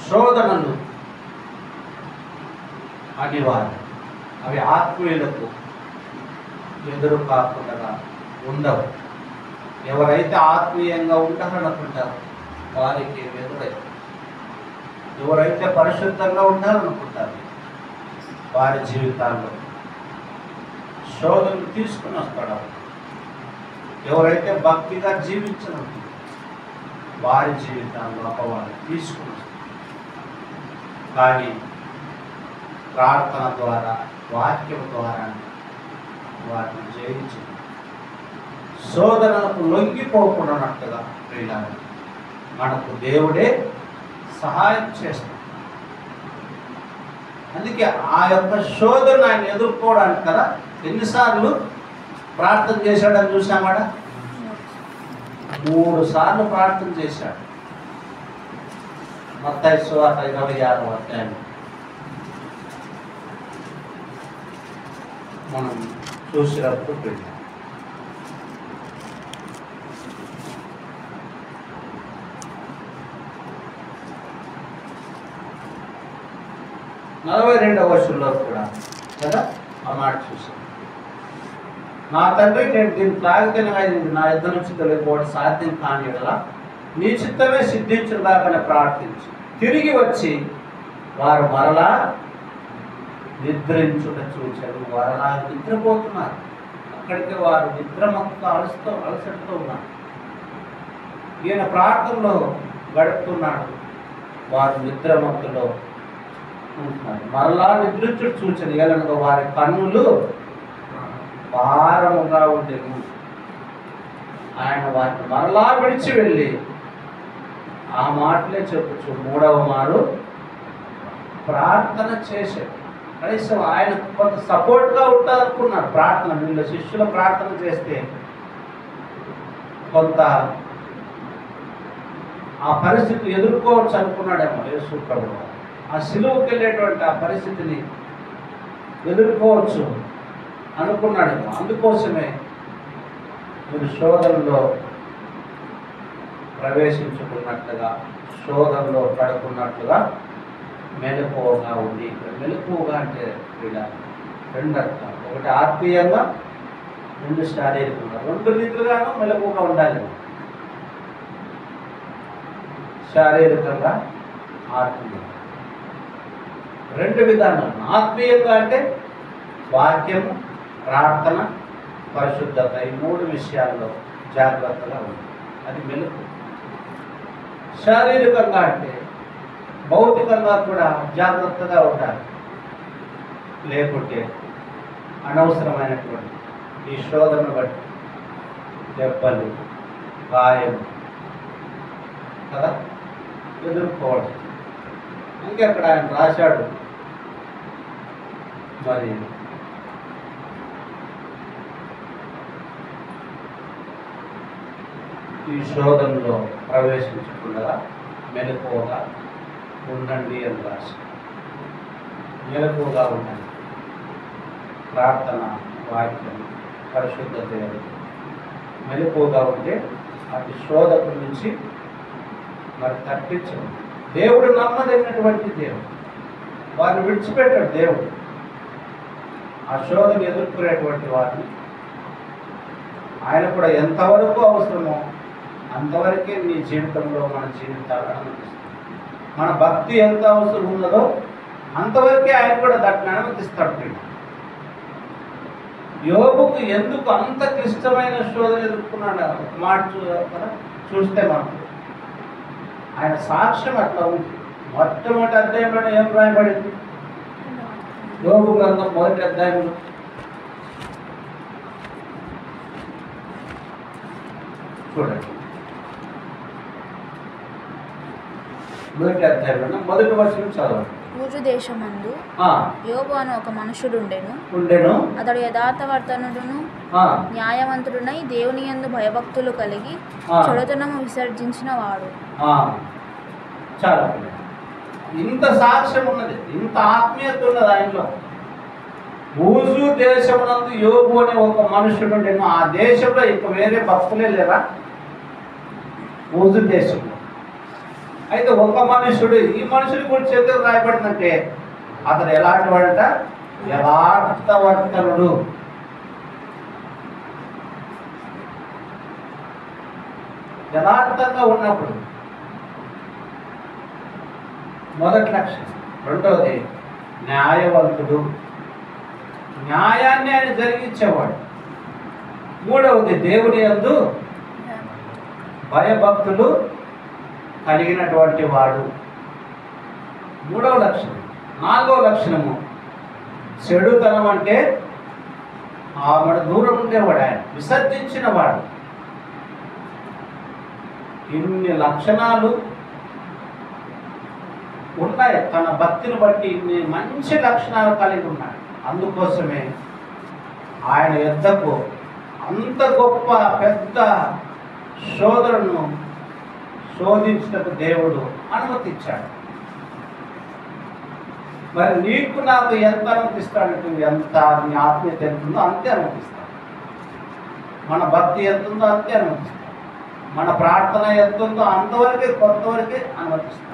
శోధనలు అనివార్యం. అవి ఆత్మీయులకు ఎదురు కాకుండా ఉండవు. ఎవరైతే ఆత్మీయంగా ఉండాలనుకుంటారో వారికి ఎదురై, ఎవరైతే పరిశుద్ధంగా ఉండాలనుకుంటారో వారి జీవితాల్లో శోధనలు తీసుకుని వస్తాడు. ఎవరైతే భక్తిగా జీవించనుంటారో వారి జీవితాల్లో అపవాదం తీసుకుని వస్తాడు. కానీ ప్రార్థన ద్వారా, వాక్యం ద్వారా వాటిని జయించి శోధనలకు లొంగిపోకున్నట్టుగా ప్రియులారా మనకు దేవుడే సహాయం చేస్తాడు. అందుకే ఆ యొక్క శోధన ఆయన ఎదుర్కోవడానికి కదా ఎన్నిసార్లు ప్రార్థన చేశాడని చూసామాడ? 3 సార్లు ప్రార్థన చేశాడు. మత్తయి సువార్త 26వ అధ్యాయం మనం చూసినప్పుడు పెట్టాం. నలభై 42వ వచనంలో కూడా కదా ఆ మాట చూసాం. నా తండ్రి, నేను దీన్ని త్రాగితేనే ఇది నా యుద్ధ నుంచి తొలగిపోవడం సాధ్యం కాని యెడల నీ చిత్తమే సిద్ధించుదాకనే ప్రార్థించి తిరిగి వచ్చి వారు మరలా నిద్రించుట చూచారు. వారలా నిద్రపోతున్నారు. అక్కడికి వారు నిద్రమత్తుతో అలసటతో ఉన్నారు. ఈయన ప్రార్థనలో గడుపుతున్నాడు, వారు నిద్రమత్తులో ఉంటున్నారు. మరలా నిద్రించుట చూచారు. ఏలనగా వారి కన్నులు భారముగా ఉండేను. ఆయన వారిని మరలా విడిచి వెళ్ళి ఆ మాటలే చెప్పచ్చు 3వ మారు ప్రార్థన చేశాడు. కనీసం ఆయన కొంత సపోర్ట్గా ఉంటారనుకున్నాడు. ప్రార్థన వీళ్ళ శిష్యుల ప్రార్థన చేస్తే కొంత ఆ పరిస్థితి ఎదుర్కోవచ్చు అనుకున్నాడేమో యేసు ప్రభువు. ఆ సిలువకి వెళ్ళేటువంటి ఆ పరిస్థితిని ఎదుర్కోవచ్చు అనుకున్నాడేమో. అందుకోసమే మీరు శోధనలో ప్రవేశించుకున్నట్లుగా, శోధనలో పడుకున్నట్లుగా మెలకువగా ఉంది. మెలకువగా అంటే ఇలా 2 అర్థాలు. ఒకటి ఆత్మీయంగా, 2 శారీరకంగా. 2 రీతిలుగాను మెలకువగా ఉండాలి. శారీరకంగా, ఆత్మీయంగా 2 విధానాలు. ఆత్మీయంగా అంటే వాక్యము, ప్రార్థన, పరిశుద్ధత, ఈ 3 విషయాల్లో జాగ్రత్తగా ఉంది. అది మెలకు. శారీరకంగా అంటే భౌతికంగా కూడా జాగ్రత్తగా ఉండాలి. లేకుంటే అనవసరమైనటువంటి ఈ శోధనను బట్టి దెబ్బలు, గాయం కదా ఎదుర్కోవడం. అందుకే అక్కడ ఆయన రాశాడు, మరి ఈ శోధనలో ప్రవేశించకుండా మెలకువగా ఉండండి అని రాసి. మెలకువగా ఉండండి. ప్రార్థన, వాక్యం, పరిశుద్ధ దేవుడు మెలకువగా ఉంటే అటు శోధకుల నుంచి మరి తప్పించండి. దేవుడు నమ్మదగినటువంటి దేవుడు, వారిని విడిచిపెట్టాడు దేవుడు. ఆ శోధన ఎదుర్కొనేటువంటి వారిని ఆయన కూడా ఎంతవరకు అవసరమో అంతవరకే నీ జీవితంలో మన జీవితాలను అనుమతిస్తాడు. మన భక్తి ఎంత అవసరం ఉన్నదో అంతవరకే ఆయన కూడా దాన్ని అనుమతిస్తాడు. యోబుకు ఎందుకు అంత క్లిష్టమైన శోధన ఎదుర్కొన్నాడు ఒక మాట కదా చూస్తే మనం ఆయన సాక్ష్యం అట్లా ఉంది. మొట్టమొదటి అధ్యాయంలోనే ఏం రాయబడింది? యోబు గ్రంథం మొదటి అధ్యాయంలో చూడండి. మొదటి అధ్యాయంలో మొదటి వచనం చదవండి. ఊజు దేశమందు యోబు అను ఒక మనుషుడుండెను. అతడు యథార్థవర్తనుడును న్యాయవంతుడునై దేవుని యందు భయభక్తులు కలిగి చెడుతనము విసర్జించిన వాడు. చాలా ఇంత సాక్ష్యం ఉన్నది, ఇంత ఆత్మీయత ఉన్నది ఆయనలో. ఊజు దేశమునందు యోబు అనే ఒక మనుషుడుండెను. ఆ దేశంలో ఇంక వేరే భక్తులే లేరా? ఊజు దేశంలో అయితే ఒక మనుషుడు, ఈ మనుషుడి గురించి ఎందుకు రాయబడిందంటే అతడు ఎలాంటి వాడంట? యథార్థవర్తనుడు. యథార్థంగా ఉన్నప్పుడు మొదటి లక్షణం. రెండవది న్యాయవంతుడు, న్యాయాన్ని ఆయన జరిగించేవాడు. మూడవది దేవుని యందు భయభక్తులు కలిగినటువంటి వాడు. మూడవ లక్షణం. నాలుగవ లక్షణము చెడుతనం అంటే ఆమె దూరం ఉండేవాడు, ఆయన విసర్జించిన వాడు. ఇన్ని లక్షణాలు ఉన్నాయి తన భక్తిని బట్టి, ఇన్ని మంచి లక్షణాలు కలిగి ఉన్నాడు. అందుకోసమే ఆయన యుద్ధకు అంత గొప్ప పెద్ద శోధనను శోధించటకు దేవుడు అనుమతించాడు. మరి నీకు నాకు ఎంత అనుమతిస్తాడంటే, ఎంత నీ ఆత్మీయత ఎంత ఉందో అంతే అనుమతిస్తాడు. మన భక్తి ఎంత ఉందో అంతే అనుమతిస్తాడు. మన ప్రార్థన ఎంత ఉందో అంతవరకే, కొంతవరకే అనుమతిస్తాడు.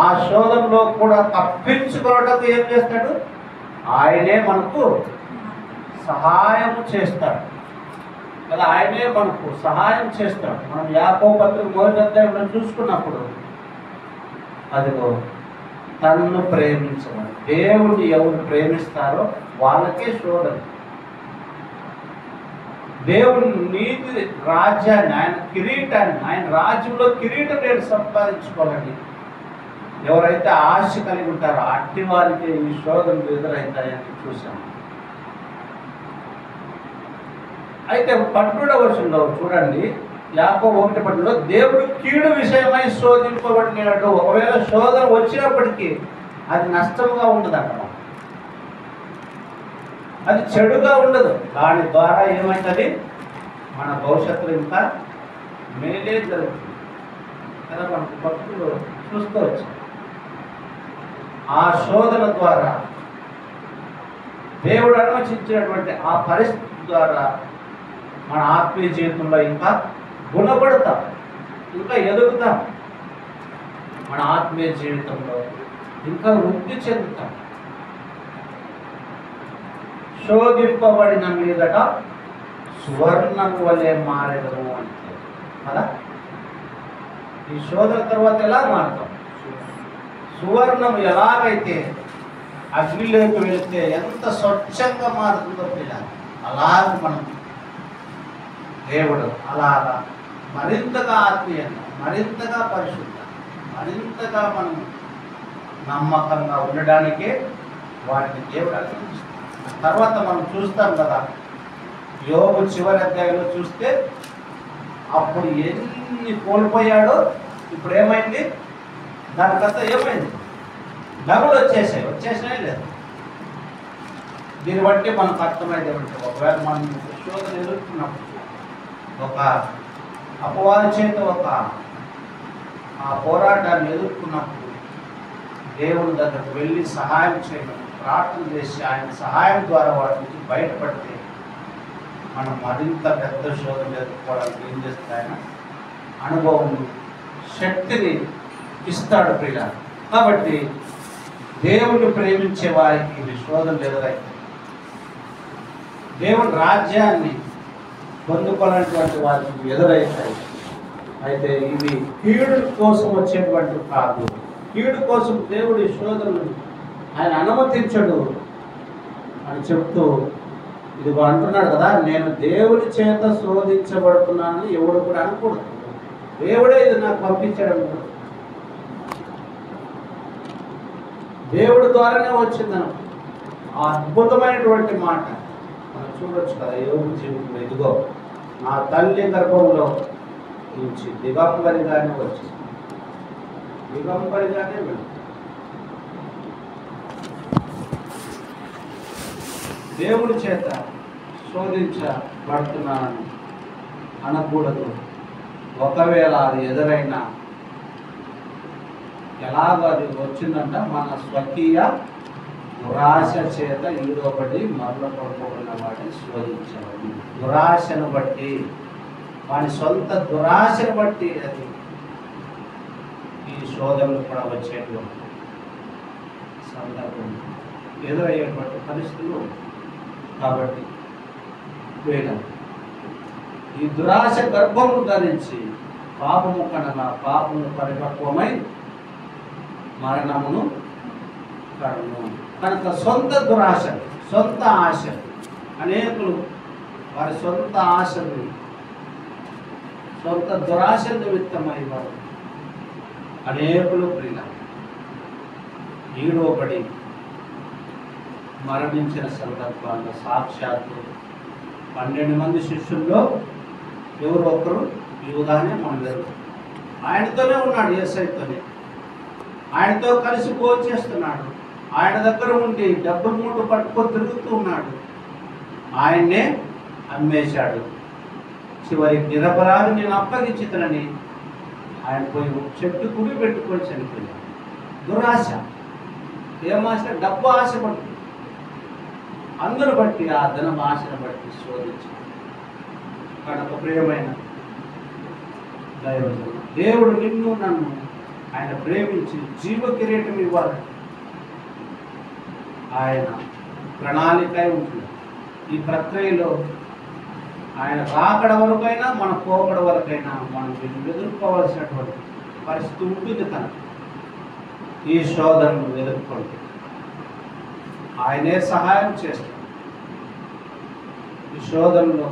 ఆ శోధనలో కూడా తప్పించుకోవడానికి ఏం చేస్తాడు? ఆయనే మనకు సహాయం చేస్తాడు కదా, ఆయనే మనకు సహాయం చేస్తాడు. మనం యాకోబు పత్రిక మొదటి అధ్యాయంలో చూసుకున్నప్పుడు అదిగో తన్ను ప్రేమించమని, దేవుడిని ఎవరు ప్రేమిస్తారో వాళ్ళకే శోధన. దేవుని నీతి రాజ్యాన్ని, ఆయన కిరీటాన్ని, ఆయన రాజ్యంలో కిరీటం నేను సంపాదించుకోవాలని ఎవరైతే ఆశ కలిగి ఉంటారో అట్టి వారికి ఈ శోధనలు ఎదురవుతాయని చూసాము. అయితే 12వ వచనంలో చూడండి, యాకోబు 1:12 దేవుడు కీడు విషయమై శోధింపబడినాడు. ఒకవేళ శోధన వచ్చినప్పటికీ అది నష్టంగా ఉండదన్నమాట, అది చెడుగా ఉండదు. దాని ద్వారా ఏమవుతుంది? మన భవిష్యత్తులో ఇంకా మేలే జరుగుతుంది కదా. మనకు భక్తులు చూసుకోవచ్చు. ఆ శోధన ద్వారా దేవుడు అనుమతించినటువంటి ఆ పరిస్థితి ద్వారా మన ఆత్మీయ జీవితంలో ఇంకా గుణపడతాం, ఇంకా ఎదుగుతాం. మన ఆత్మీయ జీవితంలో ఇంకా వృద్ధి చెందుతాం. శోధింపబడిన మీదట సువర్ణం వలె మారెదము అంటే కదా. ఈ శోధన తర్వాత ఎలా మారుతాం? సువర్ణం ఎలాగైతే అగ్నిలోకి వెళితే ఎంత స్వచ్ఛంగా మారుతుందో పిల్లలు, అలాగ మనం దేవుడు అలాగా మరింతగా ఆత్మీయంగా, మరింతగా పరిశుద్ధంగా, మరింతగా మనం నమ్మకంగా ఉండడానికే వాటిని దేవుడు అనుమతిస్తాడు. తర్వాత మనం చూస్తాం కదా, యోబు చివరి అధ్యాయంలో చూస్తే అప్పుడు ఎన్ని కోల్పోయాడో ఇప్పుడు ఏమైంది? దానికంతా ఏమైంది? డబ్బులు వచ్చేసాయి లేదు. దీన్ని బట్టి మనకు అర్థమైంది ఏమంటే, ఒకవేళ మనం శోధన ఎదుర్కొన్నప్పుడు ఒక అపవాది చేత ఆ పోరాటాన్ని ఎదుర్కొన్నప్పుడు దేవుని దగ్గరకు వెళ్ళి సహాయం చేయడం, ప్రార్థన చేసి ఆయన సహాయం ద్వారా వాటి నుంచి బయటపడితే మనం మరింత పెద్ద శోధన ఎదుర్కోవడానికి ఏం చేస్తాడు ఆయన? అనుభవం, శక్తిని ఇస్తాడు ప్రియ. కాబట్టి దేవుని ప్రేమించే వారికి ఇది శోధనలు ఎదురైతే దేవుని రాజ్యాన్ని పొందుకోవాలనేటువంటి వారికి ఎదురైతాయి. అయితే ఇవి కీడు కోసం వచ్చేటువంటి కాదు. కీడు కోసం దేవుడి శోధనలు ఆయన అనుమతించడు అని చెప్తూ ఇదిగో అంటున్నాడు కదా, నేను దేవుడి చేత శోధించబడుతున్నానని ఎవడు కూడా అనకూడదు. దేవుడే ఇది నాకు పంపించడం, దేవుడి ద్వారానే వచ్చిందను ఆ అద్భుతమైనటువంటి మాట మనం చూడొచ్చు కదా యోగు జీవితంలో. ఇదిగో నా తల్లి గర్భంలో నుంచి దిగంబరిగానే వచ్చింది, దిగంబరిగానే వెళ్ళి దేవుడి చేత శోధించబడుతున్నానని అనకూడదు. ఒకవేళ అది ఎదురైనా ఎలాగ అది వచ్చిందంట, మన స్వకీయ దురాశ చేత ఈడొకటి మరల పడుకోబడిన వాటిని శోధించాలి. దురాశను బట్టి, వాని సొంత దురాశను బట్టి అది ఈ శోధనలు కూడా వచ్చేటువంటి సందర్భం, ఎదురయ్యేటువంటి పరిస్థితులు. కాబట్టి వేళ ఈ దురాశ గర్భము ధరించి పాపము కనగా పాపము పరిపక్వమై మరణమును కడును. కనుక సొంత దురాశ, సొంత ఆశ, అనేకులు వారి సొంత ఆశలు, సొంత దురాశ నిమిత్తమై వారు అనేకులు ప్రియ ఈడోపడి మరణించిన సందర్భాల్లో సాక్షాత్తు 12 మంది శిష్యుల్లో ఎవరు ఒకరు యూదానే మనం లేదు. ఆయనతోనే ఉన్నాడు, యేసయ్యతోనే, ఆయనతో కలిసి భోంచేస్తున్నాడు, ఆయన దగ్గర ఉండి డబ్బులు మూట పట్టుకొని తిరుగుతూ ఉన్నాడు. ఆయన్నే అమ్మేశాడు. చివరికి నిరపరాధి నేను అప్పగించుతానని ఆయన పోయి చెట్టు కుడి పెట్టుకొని చనిపోయాడు. దురాశ, ఏమాశ? డబ్బు ఆశ పడుతుంది. అందరూ బట్టి ఆ ధనం ఆశను బట్టి శోధించాడు. కనుక ప్రియమైన దైవజనులు, దేవుడు నిన్ను నన్ను ఆయన ప్రేమించి జీవ కిరీటం ఇవ్వాలి. ఆయన ప్రణాళిక ఉంటుంది. ఈ ప్రక్రియలో ఆయన రాకడ వరకైనా మన పోకడ వరకైనా మనం ఎదుర్కోవాల్సినటువంటి పరిస్థితి ఉంటుంది. కనుక ఈ శోధనను ఎదుర్కొంటే ఆయనే సహాయం చేస్తాడు. ఈ శోధనలో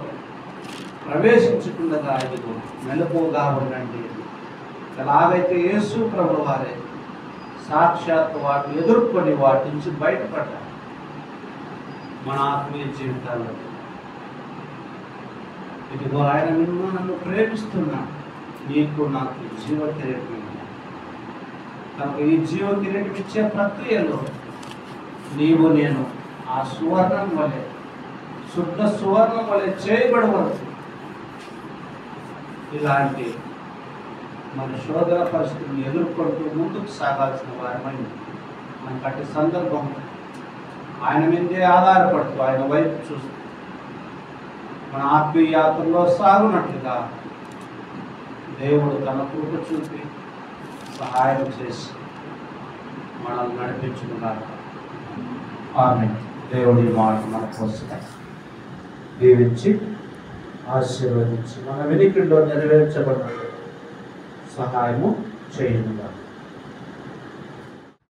ప్రవేశించకుండా ఇదిగో మెలకువగా ఉండండి. ఎలాగైతే యేసు ప్రభువు వారే సాక్షాత్ వాటిని ఎదుర్కొని వాటి నుంచి బయటపడ్డారు, మన ఆత్మీయ జీవితాల్లో ఇదిగో ఆయన నిన్ను నన్ను ప్రేమిస్తున్నాడు, నీకు నాకు జీవ కిరీటం. కనుక ఈ జీవ కిరీటం ఇచ్చే ప్రక్రియలో నీవు నేను ఆ సువర్ణం వలె, శుద్ధ సువర్ణం వలె చేయబడవచ్చు. ఇలాంటి మన శోధన పరిస్థితులను ఎదుర్కొంటూ ముందుకు సాగాల్సిన వారమై మనకు అట్టి సందర్భం ఆయన మీదే ఆధారపడుతూ ఆయన వైపు చూస్తూ మన ఆత్మీయ యాత్రలో సాగునట్లుగా దేవుడు తన కృప చూపి సహాయం చేసి మనల్ని నడిపించుకున్నారు. ఆమేన్. దేవుడి మాట మన కోసం దీవించి ఆశీర్వదించి మన వెనుకల్లో నెరవేర్చబడిన సహాయము చేయునుగా.